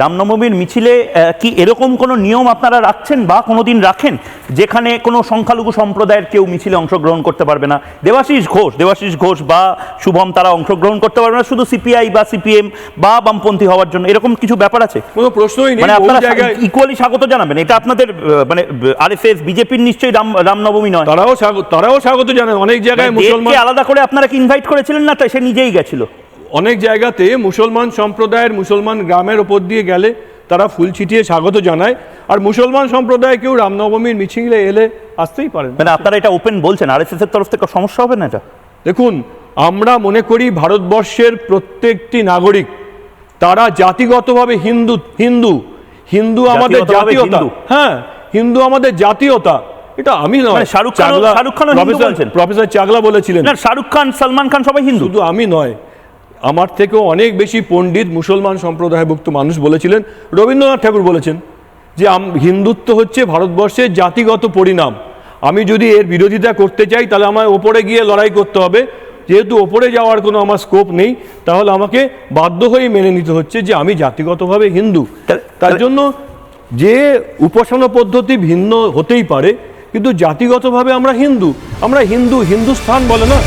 রামনবমীর মিছিলে কি এরকম কোনো নিয়ম আপনারা রাখছেন বা কোনোদিন রাখেন যেখানে কোনো সংখ্যালঘু সম্প্রদায়ের কেউ মিছিলে অংশগ্রহণ করতে পারবে না? দেবাশিস ঘোষ বা শুভম তারা অংশগ্রহণ করতে পারবে না শুধু সিপিআই বা সিপিএম বা বামপন্থী হওয়ার জন্য, এরকম কিছু ব্যাপার আছে? কোনো প্রশ্নই নেই। মানে আপনারা ইকুয়ালি স্বাগত জানাবেন? এটা আপনাদের মানে আরএসএস বিজেপির নিশ্চয়ই রামনবমী নয়, তারাও স্বাগত জানান। অনেক জায়গায় মুসলমান আলাদা করে আপনারা কি ইনভাইট করেছিলেন না? তাই সে নিজেই গেছিল। অনেক জায়গাতে মুসলমান সম্প্রদায়ের মুসলমান গ্রামের ওপর দিয়ে গেলে তারা ফুল ছিটিয়ে স্বাগত জানায়, আর মুসলমান সম্প্রদায় কেউ রামনবমীর মিছিলে এলে আসতেই পারেন। মানে আপনারা এটা ওপেন বলছেন, আরএসএস এর তরফ থেকে সমস্যা হবে না এটা? দেখুন, আমরা মনে করি ভারতবর্ষের প্রত্যেকটি নাগরিক তারা জাতিগতভাবে হিন্দু হিন্দু হিন্দু আমাদের জাতীয়তা। হ্যাঁ, হিন্দু আমাদের জাতীয়তা। এটা আমি নয়, শাহরুখ খান প্রফেসর চাগলা বলেছিলেন। না, শাহরুখ খান, সালমান খান সবাই হিন্দু। শুধু আমি নয়, আমার থেকেও অনেক বেশি পণ্ডিত মুসলমান সম্প্রদায়ভুক্ত মানুষ বলেছিলেন। রবীন্দ্রনাথ ঠাকুর বলেছেন যে হিন্দুত্ব হচ্ছে ভারতবর্ষের জাতিগত পরিণাম। আমি যদি এর বিরোধিতা করতে চাই তাহলে আমার ওপরে গিয়ে লড়াই করতে হবে। যেহেতু ওপরে যাওয়ার কোনো আমার স্কোপ নেই, তাহলে আমাকে বাধ্য হয়ে মেনে নিতে হচ্ছে যে আমি জাতিগতভাবে হিন্দু। তার জন্য যে উপাসনা পদ্ধতি ভিন্ন হতেই পারে, কিন্তু জাতিগতভাবে আমরা হিন্দু। হিন্দুস্থান বলে না।